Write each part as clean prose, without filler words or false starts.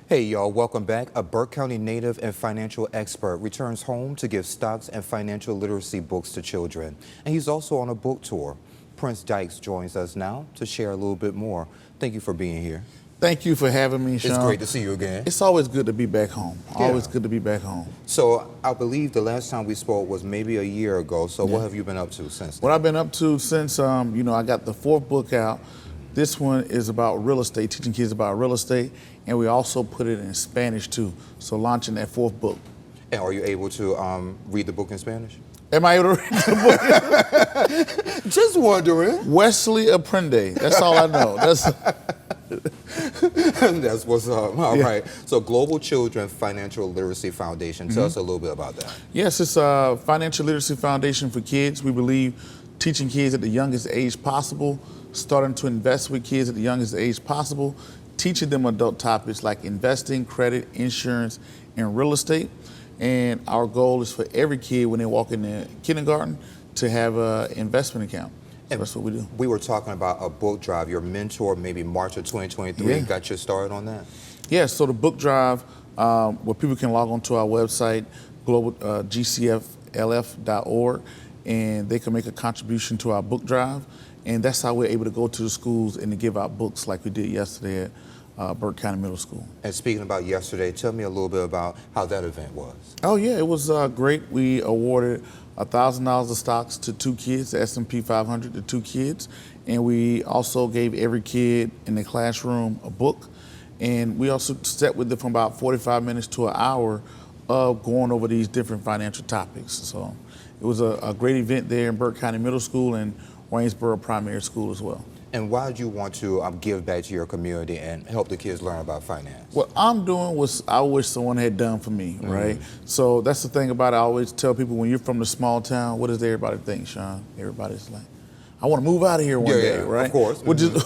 Hey y'all, welcome back. A Burke County native and financial expert returns home to give stocks and financial literacy books to children. And he's also on a book tour. Prince Dykes joins us now to share a little bit more. Thank you for being here. Thank you for having me, Sean. It's great to see you again. It's always good to be back home. Always good to be back home. So I believe the last time we spoke was maybe a year ago. So what have you been up to since then? What I've been up to since, I got the 4th book out. This one is about real estate, teaching kids about real estate, and we also put it in Spanish too. So launching that 4th book. And are you able to read the book in Spanish? Am I able to read the book? Just wondering. Wesley Aprende. That's all I know. That's what's up. All right. So Global Children Financial Literacy Foundation. Tell us a little bit about that. Yes, it's a financial literacy foundation for kids. We believe teaching kids at the youngest age possible, starting to invest with kids at the youngest age possible, teaching them adult topics like investing, credit, insurance, and real estate. And our goal is for every kid when they walk in the kindergarten to have an investment account. So that's what we do. We were talking about a book drive. Your mentor, maybe March of 2023, got you started on that? Yeah, so the book drive, where people can log on to our website, gcflf.org, and they can make a contribution to our book drive. And that's how we're able to go to the schools and to give out books like we did yesterday at Burke County Middle School. And speaking about yesterday, tell me a little bit about how that event was. Oh yeah, it was great. We awarded $1,000 of stocks to 2 kids, the S&P 500 to 2 kids. And we also gave every kid in the classroom a book. And we also sat with them for about 45 minutes to an hour of going over these different financial topics. So it was a great event there in Burke County Middle School and Waynesboro Primary School as well. And why did you want to give back to your community and help the kids learn about finance? What I'm doing was I wish someone had done for me, right? So that's the thing about it. I always tell people when you're from the small town, what does everybody think, Sean? Everybody's like, I want to move out of here one day, right? Of course. Which is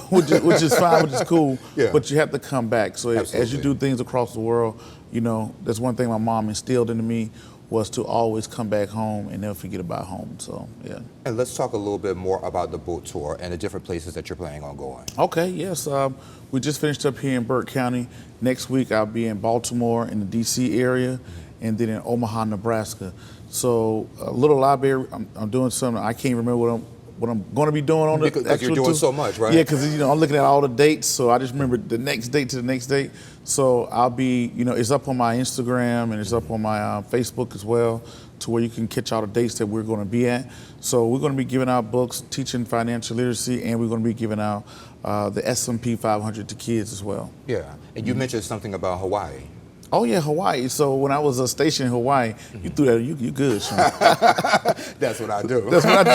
fine, which is cool, but you have to come back. So Absolutely. As you do things across the world, that's one thing my mom instilled into me was to always come back home and never forget about home. So, yeah. And let's talk a little bit more about the book tour and the different places that you're planning on going. Okay, yes. We just finished up here in Burke County. Next week I'll be in Baltimore in the D.C. area and then in Omaha, Nebraska. So a little library, I'm doing something, I can't remember what I'm going to be doing on the because actual you're doing tour. so much, right? Yeah, because I'm looking at all the dates, so I just remember the next date to the next date. So I'll be, it's up on my Instagram and it's up on my Facebook as well, to where you can catch all the dates that we're going to be at. So we're going to be giving out books, teaching financial literacy, and we're going to be giving out the S&P 500 to kids as well. Yeah, and you mentioned something about Hawaii. Oh yeah, Hawaii. So when I was stationed in Hawaii, you threw that. You good, Sean? That's what I do. That's what I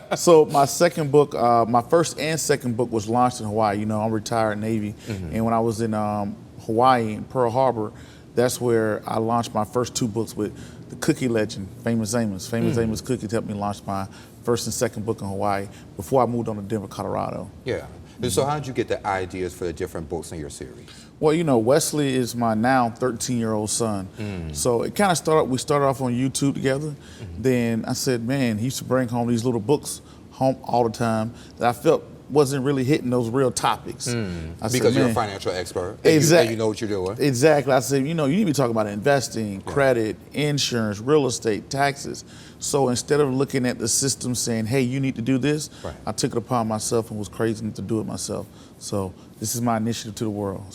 do. So my second book, my first and second book was launched in Hawaii. I'm retired Navy, and when I was in Hawaii, in Pearl Harbor, that's where I launched my first 2 books with the cookie legend, Famous Amos. Famous Amos Cookies helped me launch my first and second book in Hawaii before I moved on to Denver, Colorado. Yeah. And so how did you get the ideas for the different books in your series? Well, Wesley is my now 13-year-old son. So it kind of we started off on YouTube together. Then I said, man, he used to bring home these little books home all the time that I felt wasn't really hitting those real topics. Because you're a financial expert. Exactly. And you know what you're doing. Exactly. I said, you need to be talking about investing, credit, insurance, real estate, taxes. So instead of looking at the system saying, hey, you need to do this, I took it upon myself and was crazy enough to do it myself. So this is my initiative to the world.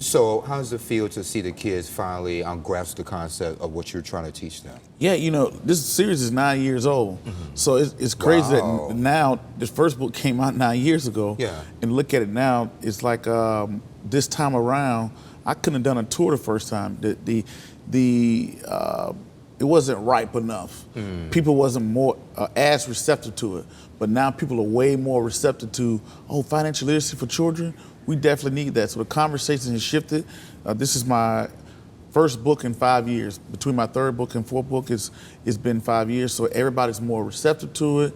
So how does it feel to see the kids finally grasp the concept of what you're trying to teach them? Yeah, this series is 9 years old. So it's crazy that now, this first book came out 9 years ago. Yeah. And look at it now, it's like this time around, I couldn't have done a tour the first time. It wasn't ripe enough. People wasn't more as receptive to it. But now people are way more receptive to, financial literacy for children. We definitely need that. So the conversation has shifted. This is my first book in 5 years. Between my third book and fourth book, it's been 5 years. So everybody's more receptive to it.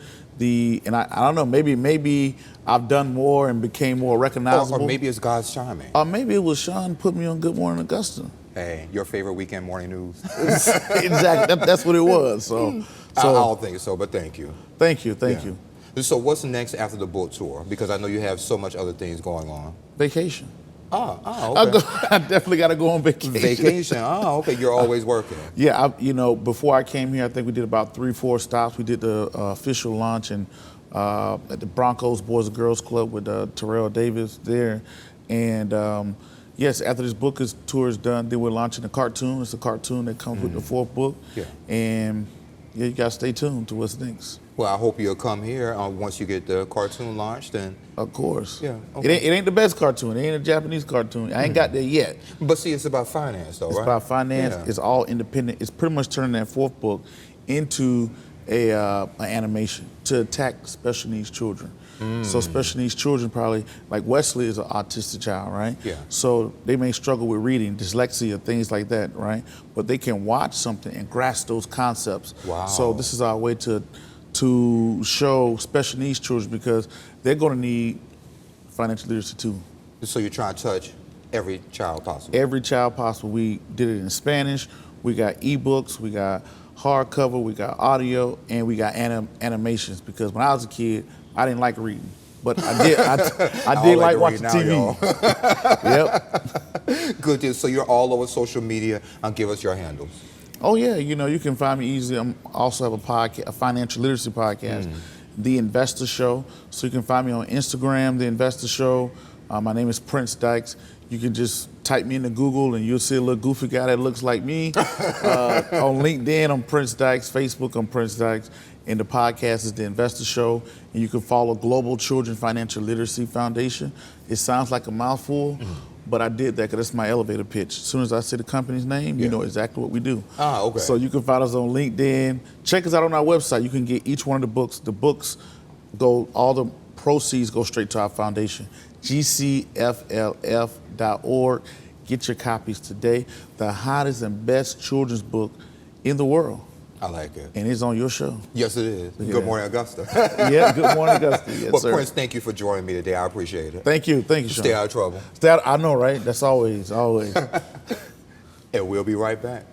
And I don't know, maybe I've done more and became more recognizable. Or maybe it's God's timing. Or maybe it was Sean put me on Good Morning Augusta. Hey, your favorite weekend morning news. Exactly, that's what it was. So I don't think so, but thank you. Thank you. So what's next after the book tour? Because I know you have so much other things going on. Vacation. Okay. I definitely got to go on vacation. Vacation. Oh, okay. You're always working. Yeah, before I came here, I think we did about 3-4 stops. We did the official launch and at the Broncos Boys and Girls Club with Terrell Davis there. And yes, after this tour is done, then we're launching a cartoon. It's a cartoon that comes with the 4th book. Yeah. And yeah, you got to stay tuned to what's next. Well, I hope you'll come here once you get the cartoon launched. And Of course. Yeah. Okay. It ain't the best cartoon. It ain't a Japanese cartoon. I ain't got there yet. But see, it's about finance, though, It's right? about finance. Yeah. It's all independent. It's pretty much turning that 4th book into an animation to attack special needs children. So special needs children probably, like Wesley is an autistic child, right? Yeah. So they may struggle with reading, dyslexia, things like that, right? But they can watch something and grasp those concepts. Wow. So this is our way to show special needs children, because they're going to need financial literacy too. So you're trying to touch every child possible. Every child possible. We did it in Spanish. We got ebooks. We got hardcover. We got audio, and we got animations. Because when I was a kid, I didn't like reading, but I did. I did like watching TV. Yep. Good deal. So you're all over social media. Give us your handles. Oh yeah, you can find me easily. I also have a podcast, a financial literacy podcast, The Investor Show. So you can find me on Instagram, The Investor Show. My name is Prince Dykes. You can just type me into Google and you'll see a little goofy guy that looks like me. On LinkedIn, I'm Prince Dykes. Facebook, I'm Prince Dykes. And the podcast is The Investor Show. And you can follow Global Children Financial Literacy Foundation. It sounds like a mouthful, but I did that because that's my elevator pitch. As soon as I say the company's name, you know exactly what we do. Okay. So you can find us on LinkedIn. Check us out on our website. You can get each one of the books. The books all the proceeds go straight to our foundation. GCFLF.org. Get your copies today. The hottest and best children's book in the world. I like it. And it's on your show. Yes, it is. Good morning, Augusta. Yeah, good morning, Augusta. Yes, Well, sir. Prince, thank you for joining me today. I appreciate it. Thank you, Sean. Stay out of trouble. I know, right? That's always. And we'll be right back.